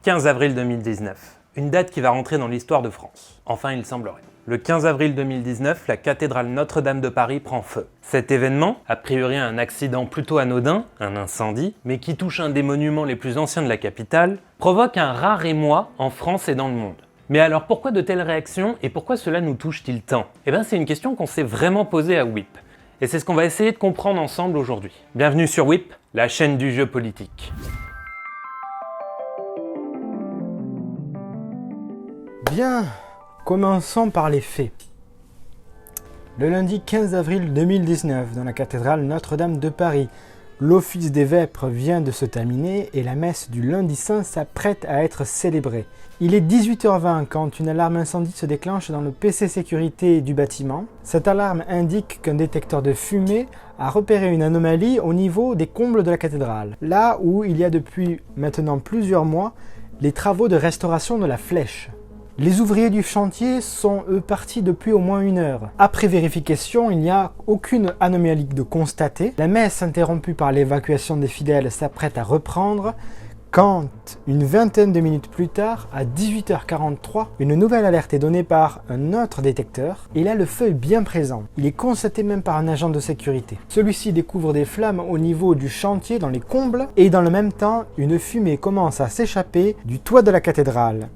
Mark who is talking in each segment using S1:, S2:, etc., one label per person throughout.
S1: 15 avril 2019, une date qui va rentrer dans l'histoire de France. Enfin, il semblerait. Le 15 avril 2019, la cathédrale Notre-Dame de Paris prend feu. Cet événement, a priori un accident plutôt anodin, un incendie, mais qui touche un des monuments les plus anciens de la capitale, provoque un rare émoi en France et dans le monde. Mais alors pourquoi de telles réactions et pourquoi cela nous touche-t-il tant? Eh bien c'est une question qu'on s'est vraiment posée à WIP. Et c'est ce qu'on va essayer de comprendre ensemble aujourd'hui. Bienvenue sur WIP, la chaîne du jeu politique.
S2: Bien, commençons par les faits. Le lundi 15 avril 2019, dans la cathédrale Notre-Dame de Paris, l'office des vêpres vient de se terminer et la messe du lundi saint s'apprête à être célébrée. Il est 18h20 quand une alarme incendie se déclenche dans le PC sécurité du bâtiment. Cette alarme indique qu'un détecteur de fumée a repéré une anomalie au niveau des combles de la cathédrale, là où il y a depuis maintenant plusieurs mois les travaux de restauration de la flèche. Les ouvriers du chantier sont eux partis depuis au moins 1 heure. Après vérification, il n'y a aucune anomalie de constatée. La messe interrompue par l'évacuation des fidèles s'apprête à reprendre quand, une vingtaine de minutes plus tard, à 18h43, une nouvelle alerte est donnée par un autre détecteur et là le feu est bien présent. Il est constaté même par un agent de sécurité. Celui-ci découvre des flammes au niveau du chantier dans les combles et dans le même temps, une fumée commence à s'échapper du toit de la cathédrale.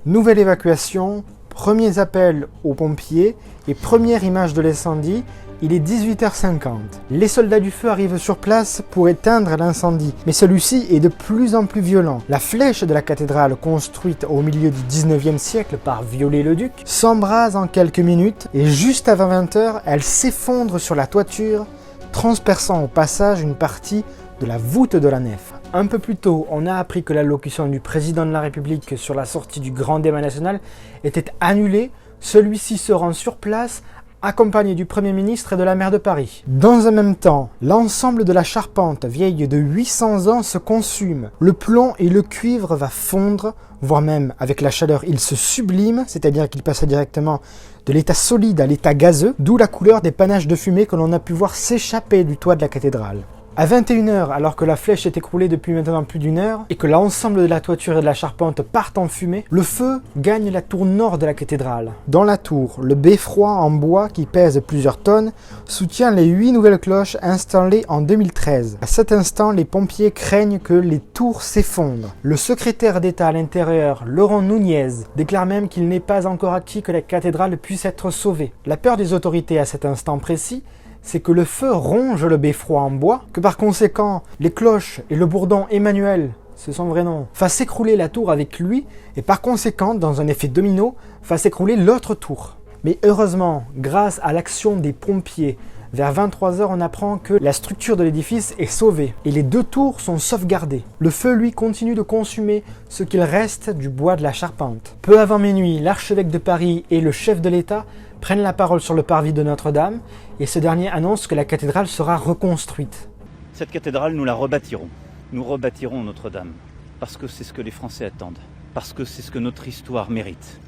S2: Nouvelle évacuation, premiers appels aux pompiers et première image de l'incendie, il est 18h50. Les soldats du feu arrivent sur place pour éteindre l'incendie, mais celui-ci est de plus en plus violent. La flèche de la cathédrale, construite au milieu du 19e siècle par Viollet-le-Duc, s'embrase en quelques minutes et juste avant 20h, elle s'effondre sur la toiture, transperçant au passage une partie de la voûte de la nef. Un peu plus tôt, on a appris que l'allocution du président de la République sur la sortie du grand débat national était annulée. Celui-ci se rend sur place, accompagné du Premier ministre et de la maire de Paris. Dans un même temps, l'ensemble de la charpente, vieille de 800 ans, se consume. Le plomb et le cuivre va fondre, voire même avec la chaleur, il se sublime, c'est-à-dire qu'il passe directement de l'état solide à l'état gazeux, d'où la couleur des panaches de fumée que l'on a pu voir s'échapper du toit de la cathédrale. À 21h, alors que la flèche est écroulée depuis maintenant plus d'1 heure et que l'ensemble de la toiture et de la charpente partent en fumée, le feu gagne la tour nord de la cathédrale. Dans la tour, le beffroi en bois qui pèse plusieurs tonnes soutient les 8 nouvelles cloches installées en 2013. À cet instant, les pompiers craignent que les tours s'effondrent. Le secrétaire d'État à l'intérieur, Laurent Nunez, déclare même qu'il n'est pas encore acquis que la cathédrale puisse être sauvée. La peur des autorités à cet instant précis, c'est que le feu ronge le beffroi en bois, que par conséquent, les cloches et le bourdon Emmanuel, c'est son vrai nom, fassent s'écrouler la tour avec lui, et par conséquent, dans un effet domino, fassent s'écrouler l'autre tour. Mais heureusement, grâce à l'action des pompiers, vers 23h, on apprend que la structure de l'édifice est sauvée, et les 2 tours sont sauvegardées. Le feu, lui, continue de consumer ce qu'il reste du bois de la charpente. Peu avant minuit, l'archevêque de Paris et le chef de l'État prennent la parole sur le parvis de Notre-Dame et ce dernier annonce que la cathédrale sera reconstruite.
S3: Cette cathédrale, nous la rebâtirons. Nous rebâtirons Notre-Dame parce que c'est ce que les Français attendent, parce que c'est ce que notre histoire mérite.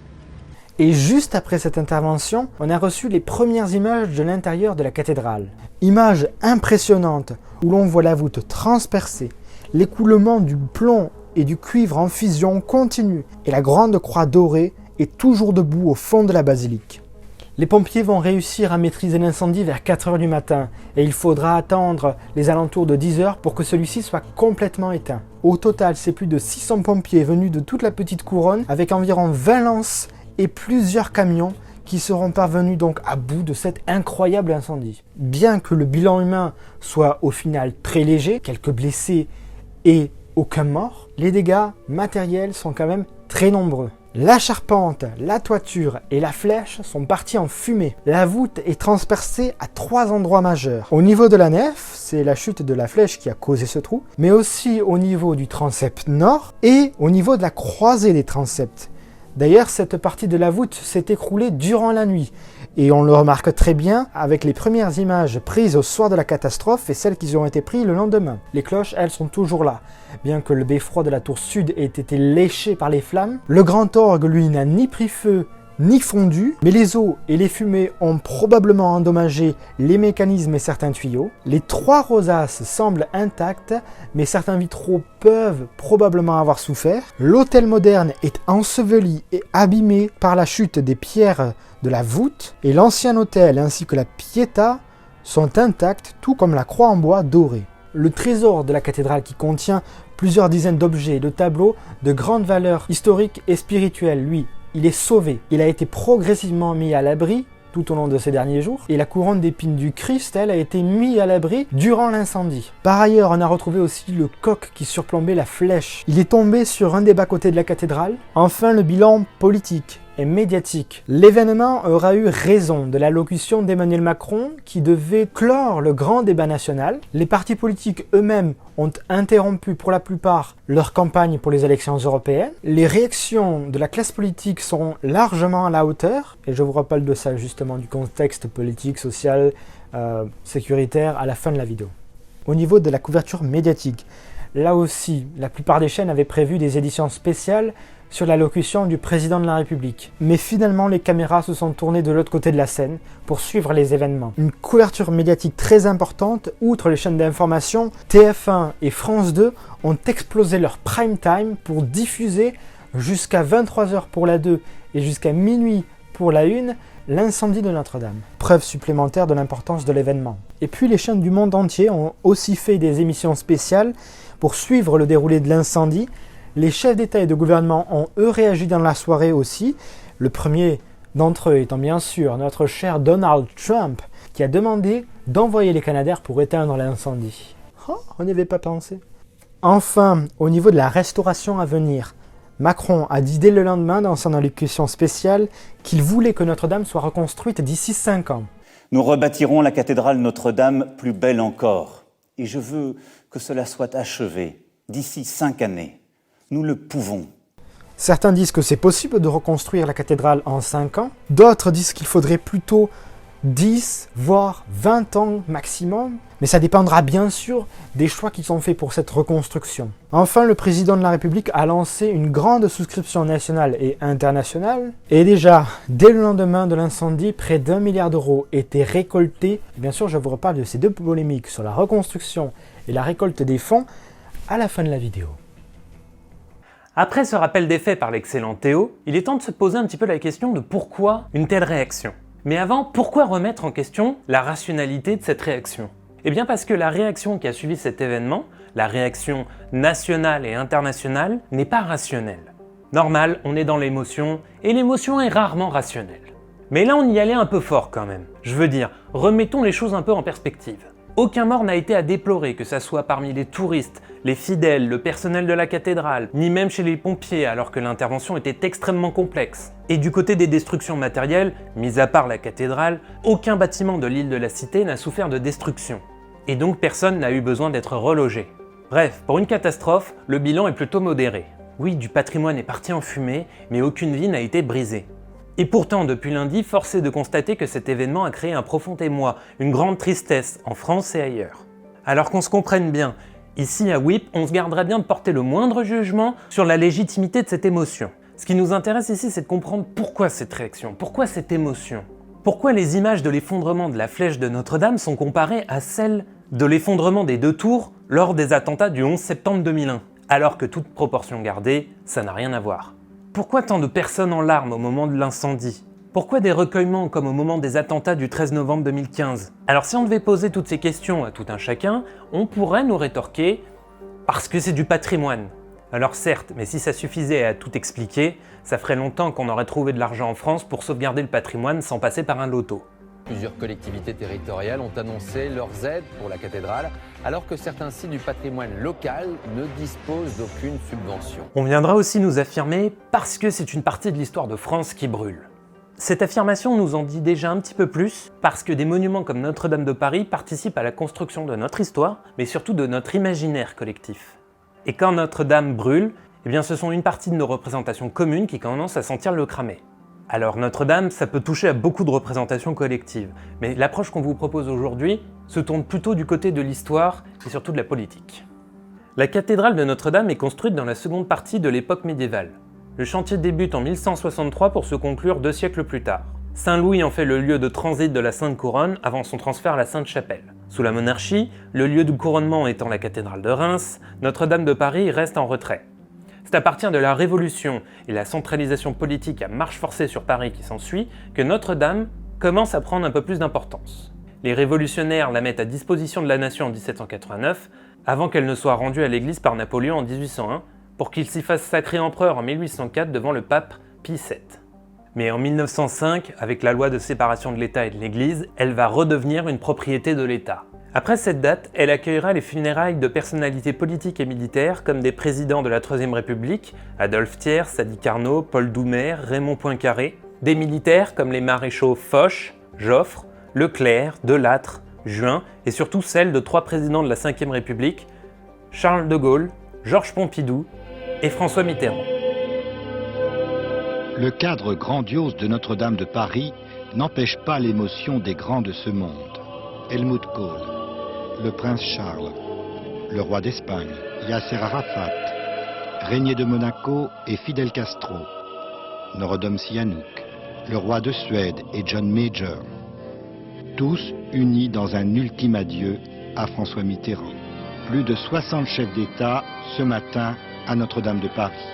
S2: Et juste après cette intervention, on a reçu les premières images de l'intérieur de la cathédrale. Images impressionnantes où l'on voit la voûte transpercée, l'écoulement du plomb et du cuivre en fusion continue et la grande croix dorée est toujours debout au fond de la basilique. Les pompiers vont réussir à maîtriser l'incendie vers 4h du matin et il faudra attendre les alentours de 10h pour que celui-ci soit complètement éteint. Au total, c'est plus de 600 pompiers venus de toute la petite couronne avec environ 20 lances et plusieurs camions qui seront parvenus donc à bout de cet incroyable incendie. Bien que le bilan humain soit au final très léger, quelques blessés et aucun mort, les dégâts matériels sont quand même très nombreux. La charpente, la toiture et la flèche sont partis en fumée. La voûte est transpercée à 3 endroits majeurs. Au niveau de la nef, c'est la chute de la flèche qui a causé ce trou, mais aussi au niveau du transept nord et au niveau de la croisée des transepts. D'ailleurs, cette partie de la voûte s'est écroulée durant la nuit et on le remarque très bien avec les premières images prises au soir de la catastrophe et celles qui ont été prises le lendemain. Les cloches, elles, sont toujours là. Bien que le beffroi de la tour sud ait été léché par les flammes, le grand orgue, lui, n'a ni pris feu ni fondu, mais les eaux et les fumées ont probablement endommagé les mécanismes et certains tuyaux. Les 3 rosaces semblent intactes, mais certains vitraux peuvent probablement avoir souffert. L'hôtel moderne est enseveli et abîmé par la chute des pierres de la voûte, et l'ancien hôtel ainsi que la Pietà sont intacts, tout comme la croix en bois dorée. Le trésor de la cathédrale, qui contient plusieurs dizaines d'objets et de tableaux de grande valeur historique et spirituelle, lui, il est sauvé. Il a été progressivement mis à l'abri tout au long de ces derniers jours, et la couronne d'épines du Christ, elle, a été mise à l'abri durant l'incendie. Par ailleurs, on a retrouvé aussi le coq qui surplombait la flèche. Il est tombé sur un des bas-côtés de la cathédrale. Enfin, le bilan politique et médiatique. L'événement aura eu raison de l'allocution d'Emmanuel Macron qui devait clore le grand débat national. Les partis politiques eux-mêmes ont interrompu pour la plupart leur campagne pour les élections européennes. Les réactions de la classe politique seront largement à la hauteur, et je vous rappelle de ça justement, du contexte politique, social, sécuritaire à la fin de la vidéo. Au niveau de la couverture médiatique, là aussi, la plupart des chaînes avaient prévu des éditions spéciales sur l'allocution du président de la République. Mais finalement, les caméras se sont tournées de l'autre côté de la scène pour suivre les événements. Une couverture médiatique très importante, outre les chaînes d'information, TF1 et France 2 ont explosé leur prime time pour diffuser jusqu'à 23h pour la 2 et jusqu'à minuit pour la 1 l'incendie de Notre-Dame. Preuve supplémentaire de l'importance de l'événement. Et puis les chaînes du monde entier ont aussi fait des émissions spéciales pour suivre le déroulé de l'incendie. Les chefs d'État et de gouvernement ont eux réagi dans la soirée aussi. Le premier d'entre eux étant bien sûr notre cher Donald Trump, qui a demandé d'envoyer les Canadair pour éteindre l'incendie. Oh, on n'y avait pas pensé. Enfin, au niveau de la restauration à venir, Macron a dit dès le lendemain dans son allocution spéciale qu'il voulait que Notre-Dame soit reconstruite d'ici 5 ans.
S3: Nous rebâtirons la cathédrale Notre-Dame plus belle encore. Et je veux que cela soit achevé d'ici 5 années. Nous le pouvons.
S2: Certains disent que c'est possible de reconstruire la cathédrale en 5 ans. D'autres disent qu'il faudrait plutôt 10, voire 20 ans maximum. Mais ça dépendra bien sûr des choix qui sont faits pour cette reconstruction. Enfin, le président de la République a lancé une grande souscription nationale et internationale. Et déjà, dès le lendemain de l'incendie, près d'1 milliard d'euros étaient récoltés. Et bien sûr, je vous reparle de ces 2 polémiques sur la reconstruction et la récolte des fonds à la fin de la vidéo.
S1: Après ce rappel des faits par l'excellent Théo, il est temps de se poser un petit peu la question de pourquoi une telle réaction. Mais avant, pourquoi remettre en question la rationalité de cette réaction? Eh bien parce que la réaction qui a suivi cet événement, la réaction nationale et internationale, n'est pas rationnelle. Normal, on est dans l'émotion, et l'émotion est rarement rationnelle. Mais là on y allait un peu fort quand même. Je veux dire, remettons les choses un peu en perspective. Aucun mort n'a été à déplorer, que ça soit parmi les touristes, les fidèles, le personnel de la cathédrale, ni même chez les pompiers, alors que l'intervention était extrêmement complexe. Et du côté des destructions matérielles, mis à part la cathédrale, aucun bâtiment de l'île de la Cité n'a souffert de destruction. Et donc personne n'a eu besoin d'être relogé. Bref, pour une catastrophe, le bilan est plutôt modéré. Oui, du patrimoine est parti en fumée, mais aucune vie n'a été brisée. Et pourtant, depuis lundi, force est de constater que cet événement a créé un profond émoi, une grande tristesse, en France et ailleurs. Alors qu'on se comprenne bien, ici à WIP, on se garderait bien de porter le moindre jugement sur la légitimité de cette émotion. Ce qui nous intéresse ici, c'est de comprendre pourquoi cette réaction, pourquoi cette émotion. Pourquoi les images de l'effondrement de la flèche de Notre-Dame sont comparées à celles de l'effondrement des 2 tours lors des attentats du 11 septembre 2001, alors que toute proportion gardée, ça n'a rien à voir. Pourquoi tant de personnes en larmes au moment de l'incendie? Pourquoi des recueillements comme au moment des attentats du 13 novembre 2015? Alors si on devait poser toutes ces questions à tout un chacun, on pourrait nous rétorquer « parce que c'est du patrimoine ». Alors certes, mais si ça suffisait à tout expliquer, ça ferait longtemps qu'on aurait trouvé de l'argent en France pour sauvegarder le patrimoine sans passer par un loto.
S4: Plusieurs collectivités territoriales ont annoncé leurs aides pour la cathédrale, alors que certains sites du patrimoine local ne disposent d'aucune subvention.
S1: On viendra aussi nous affirmer « parce que c'est une partie de l'histoire de France qui brûle ». Cette affirmation nous en dit déjà un petit peu plus, parce que des monuments comme Notre-Dame de Paris participent à la construction de notre histoire, mais surtout de notre imaginaire collectif. Et quand Notre-Dame brûle, eh bien ce sont une partie de nos représentations communes qui commencent à sentir le cramer. Alors Notre-Dame, ça peut toucher à beaucoup de représentations collectives, mais l'approche qu'on vous propose aujourd'hui se tourne plutôt du côté de l'histoire et surtout de la politique. La cathédrale de Notre-Dame est construite dans la seconde partie de l'époque médiévale. Le chantier débute en 1163 pour se conclure 2 siècles plus tard. Saint-Louis en fait le lieu de transit de la Sainte Couronne avant son transfert à la Sainte-Chapelle. Sous la monarchie, le lieu du couronnement étant la cathédrale de Reims, Notre-Dame de Paris reste en retrait. C'est à partir de la Révolution et la centralisation politique à marche forcée sur Paris qui s'ensuit que Notre-Dame commence à prendre un peu plus d'importance. Les révolutionnaires la mettent à disposition de la nation en 1789, avant qu'elle ne soit rendue à l'Église par Napoléon en 1801, pour qu'il s'y fasse sacrer empereur en 1804 devant le pape Pie VII. Mais en 1905, avec la loi de séparation de l'État et de l'Église, elle va redevenir une propriété de l'État. Après cette date, elle accueillera les funérailles de personnalités politiques et militaires comme des présidents de la Troisième République, Adolphe Thiers, Sadi Carnot, Paul Doumer, Raymond Poincaré, des militaires comme les maréchaux Foch, Joffre, Leclerc, Delattre, Juin, et surtout celle de 3 présidents de la Ve République, Charles de Gaulle, Georges Pompidou et François Mitterrand.
S5: Le cadre grandiose de Notre-Dame de Paris n'empêche pas l'émotion des grands de ce monde. Helmut Kohl, le prince Charles, le roi d'Espagne, Yasser Arafat, Régnier de Monaco et Fidel Castro, Norodom Sihanouk, le roi de Suède et John Major, tous unis dans un ultime adieu à François Mitterrand. Plus de 60 chefs d'État ce matin à Notre-Dame de Paris.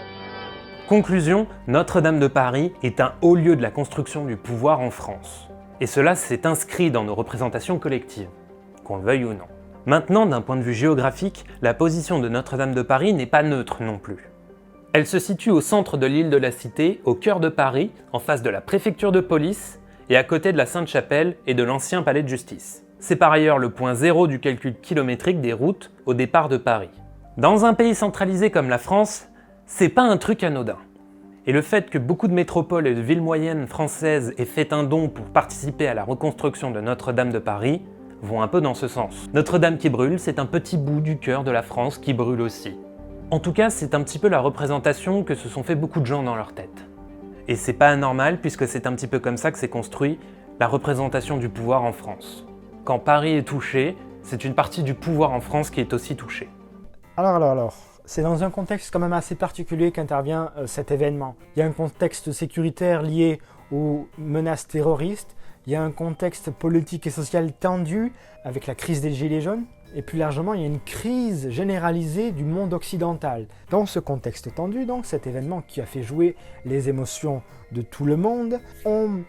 S1: Conclusion, Notre-Dame de Paris est un haut lieu de la construction du pouvoir en France. Et cela s'est inscrit dans nos représentations collectives, qu'on le veuille ou non. Maintenant, d'un point de vue géographique, la position de Notre-Dame de Paris n'est pas neutre non plus. Elle se situe au centre de l'île de la Cité, au cœur de Paris, en face de la préfecture de police et à côté de la Sainte-Chapelle et de l'ancien palais de justice. C'est par ailleurs le point zéro du calcul kilométrique des routes au départ de Paris. Dans un pays centralisé comme la France, c'est pas un truc anodin. Et le fait que beaucoup de métropoles et de villes moyennes françaises aient fait un don pour participer à la reconstruction de Notre-Dame de Paris vont un peu dans ce sens. Notre-Dame qui brûle, c'est un petit bout du cœur de la France qui brûle aussi. En tout cas, c'est un petit peu la représentation que se sont fait beaucoup de gens dans leur tête. Et c'est pas anormal puisque c'est un petit peu comme ça que s'est construit la représentation du pouvoir en France. Quand Paris est touché, c'est une partie du pouvoir en France qui est aussi touchée.
S2: Alors, c'est dans un contexte quand même assez particulier qu'intervient cet événement. Il y a un contexte sécuritaire lié aux menaces terroristes, il y a un contexte politique et social tendu avec la crise des Gilets jaunes, et plus largement, il y a une crise généralisée du monde occidental. Dans ce contexte tendu, donc, cet événement qui a fait jouer les émotions de tout le monde, ont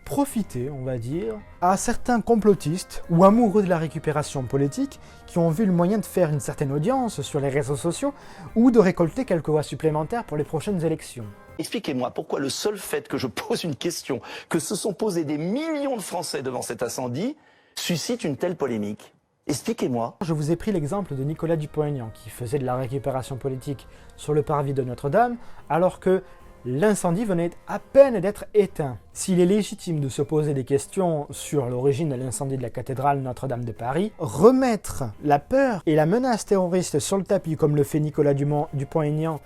S2: profité, on va dire, à certains complotistes ou amoureux de la récupération politique qui ont vu le moyen de faire une certaine audience sur les réseaux sociaux ou de récolter quelques voix supplémentaires pour les prochaines élections.
S6: Expliquez-moi pourquoi le seul fait que je pose une question, que se sont posés des millions de Français devant cet incendie, suscite une telle polémique. Expliquez-moi.
S2: Je vous ai pris l'exemple de Nicolas Dupont-Aignan qui faisait de la récupération politique sur le parvis de Notre-Dame alors que l'incendie venait à peine d'être éteint. S'il est légitime de se poser des questions sur l'origine de l'incendie de la cathédrale Notre-Dame de Paris, remettre la peur et la menace terroriste sur le tapis comme le fait Nicolas Dupont-Aignan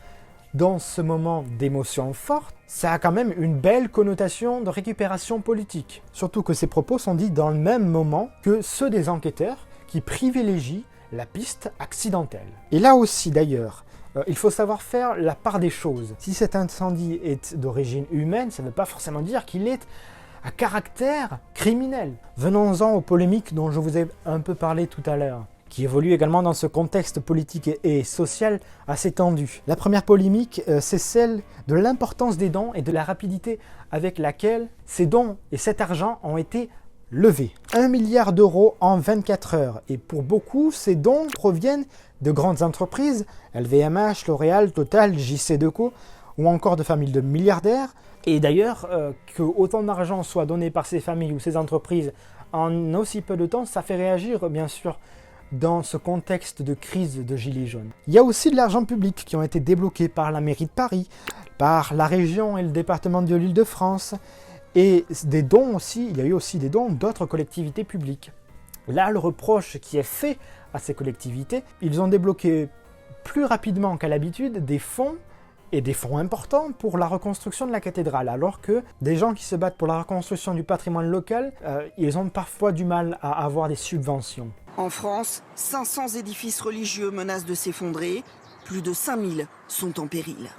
S2: dans ce moment d'émotion forte, ça a quand même une belle connotation de récupération politique. Surtout que ces propos sont dits dans le même moment que ceux des enquêteurs qui privilégient la piste accidentelle. Et là aussi d'ailleurs, il faut savoir faire la part des choses. Si cet incendie est d'origine humaine, ça ne veut pas forcément dire qu'il est à caractère criminel. Venons-en aux polémiques dont je vous ai un peu parlé tout à l'heure, qui évoluent également dans ce contexte politique et social assez tendu. La première polémique, c'est celle de l'importance des dons et de la rapidité avec laquelle ces dons et cet argent ont été levés. 1 milliard d'euros en 24 heures. Et pour beaucoup, ces dons proviennent de grandes entreprises, LVMH, L'Oréal, Total, JCDecaux, ou encore de familles de milliardaires. Et d'ailleurs, que autant d'argent soit donné par ces familles ou ces entreprises en aussi peu de temps, ça fait réagir, bien sûr, dans ce contexte de crise de Gilets jaunes. Il y a aussi de l'argent public qui ont été débloqués par la mairie de Paris, par la région et le département de l'Île-de-France, et des dons aussi, il y a eu aussi des dons d'autres collectivités publiques. Là, le reproche qui est fait à ces collectivités, ils ont débloqué plus rapidement qu'à l'habitude des fonds, et des fonds importants pour la reconstruction de la cathédrale, alors que des gens qui se battent pour la reconstruction du patrimoine local, ils ont parfois du mal à avoir des subventions.
S7: En France, 500 édifices religieux menacent de s'effondrer, plus de 5000 sont en péril.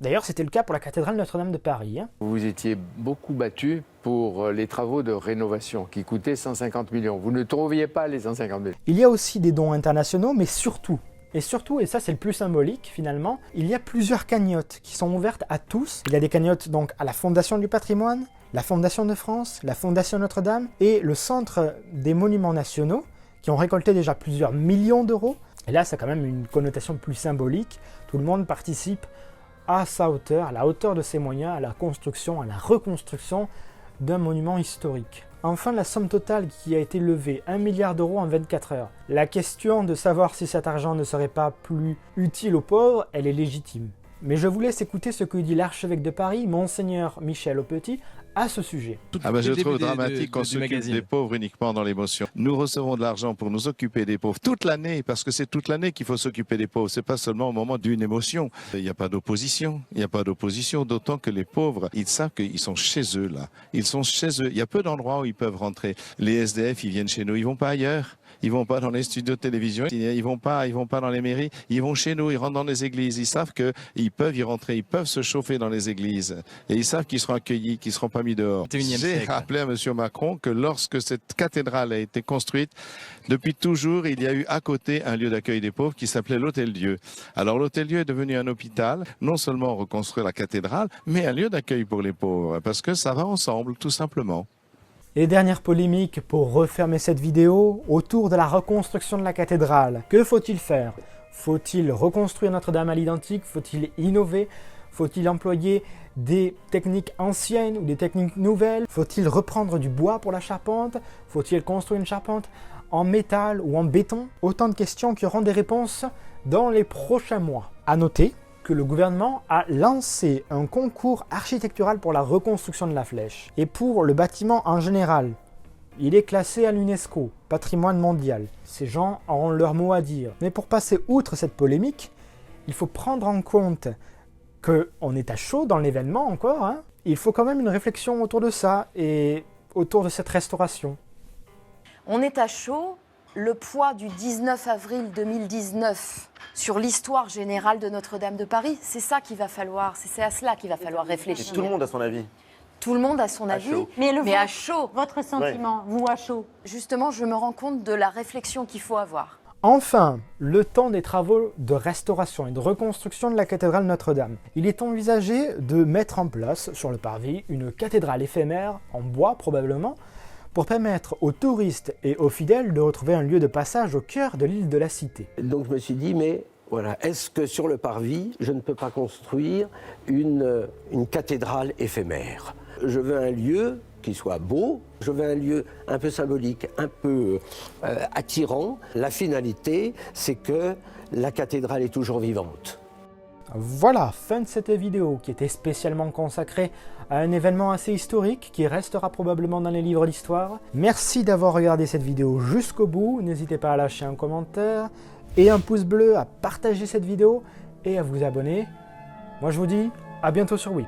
S2: D'ailleurs, c'était le cas pour la cathédrale Notre-Dame de Paris.
S7: Vous étiez beaucoup battu pour les travaux de rénovation qui coûtaient 150 millions. Vous ne trouviez pas les 150 millions.
S2: Il y a aussi des dons internationaux, mais surtout, et ça c'est le plus symbolique finalement, il y a plusieurs cagnottes qui sont ouvertes à tous. Il y a des cagnottes donc à la Fondation du patrimoine, la Fondation de France, la Fondation Notre-Dame et le Centre des monuments nationaux qui ont récolté déjà plusieurs millions d'euros. Et là, c'est quand même une connotation plus symbolique. Tout le monde participe à sa hauteur, à la hauteur de ses moyens, à la construction, à la reconstruction d'un monument historique. Enfin, la somme totale qui a été levée, 1 milliard d'euros en 24 heures. La question de savoir si cet argent ne serait pas plus utile aux pauvres, elle est légitime. Mais je vous laisse écouter ce que dit l'archevêque de Paris, Monseigneur Michel Aupetit, à ce sujet.
S8: Je trouve dramatique qu'on s'occupe des pauvres uniquement dans l'émotion. Nous recevons de l'argent pour nous occuper des pauvres toute l'année, parce que c'est toute l'année qu'il faut s'occuper des pauvres. C'est pas seulement au moment d'une émotion. Il n'y a pas d'opposition. Il n'y a pas d'opposition, d'autant que les pauvres, ils savent qu'ils sont chez eux là. Ils sont chez eux. Il y a peu d'endroits où ils peuvent rentrer. Les SDF, ils viennent chez nous. Ils vont pas ailleurs. Ils vont pas dans les studios de télévision. Ils vont pas dans les mairies. Ils vont chez nous. Ils rentrent dans les églises. Ils savent qu'ils peuvent y rentrer. Ils peuvent se chauffer dans les églises. Et ils savent qu'ils seront accueillis, qu'ils seront pas mis dehors. J'ai rappelé à M. Macron que lorsque cette cathédrale a été construite, depuis toujours, il y a eu à côté un lieu d'accueil des pauvres qui s'appelait l'Hôtel-Dieu. Alors l'Hôtel-Dieu est devenu un hôpital. Non seulement reconstruire la cathédrale, mais un lieu d'accueil pour les pauvres. Parce que ça va ensemble, tout simplement.
S2: Et dernière polémique pour refermer cette vidéo, autour de la reconstruction de la cathédrale. Que faut-il faire? Faut-il reconstruire Notre-Dame à l'identique? Faut-il innover? Faut-il employer des techniques anciennes ou des techniques nouvelles? Faut-il reprendre du bois pour la charpente? Faut-il construire une charpente en métal ou en béton? Autant de questions qui auront des réponses dans les prochains mois. À noter que le gouvernement a lancé un concours architectural pour la reconstruction de la flèche. Et pour le bâtiment en général, il est classé à l'UNESCO, patrimoine mondial. Ces gens auront leur mot à dire. Mais pour passer outre cette polémique, il faut prendre en compte qu'on est à chaud dans l'événement encore. Il faut quand même une réflexion autour de ça et autour de cette restauration.
S9: On est à chaud. Le poids du 19 avril 2019 sur l'histoire générale de Notre-Dame de Paris, c'est ça qu'il va falloir, c'est à cela qu'il va falloir réfléchir.
S6: Et tout le monde a son avis.
S9: Tout le monde a son avis, mais à chaud.
S10: Votre sentiment, vous à chaud.
S9: Justement, je me rends compte de la réflexion qu'il faut avoir.
S2: Enfin, le temps des travaux de restauration et de reconstruction de la cathédrale Notre-Dame. Il est envisagé de mettre en place sur le parvis une cathédrale éphémère, en bois probablement, pour permettre aux touristes et aux fidèles de retrouver un lieu de passage au cœur de l'île de la Cité.
S11: Donc je me suis dit, mais voilà, est-ce que sur le parvis, je ne peux pas construire une cathédrale éphémère? Je veux un lieu qui soit beau, je veux un lieu un peu symbolique, un peu attirant. La finalité, c'est que la cathédrale est toujours vivante.
S2: Voilà, fin de cette vidéo qui était spécialement consacrée à un événement assez historique qui restera probablement dans les livres d'histoire. Merci d'avoir regardé cette vidéo jusqu'au bout, n'hésitez pas à lâcher un commentaire et un pouce bleu, à partager cette vidéo et à vous abonner. Moi je vous dis à bientôt sur WIP.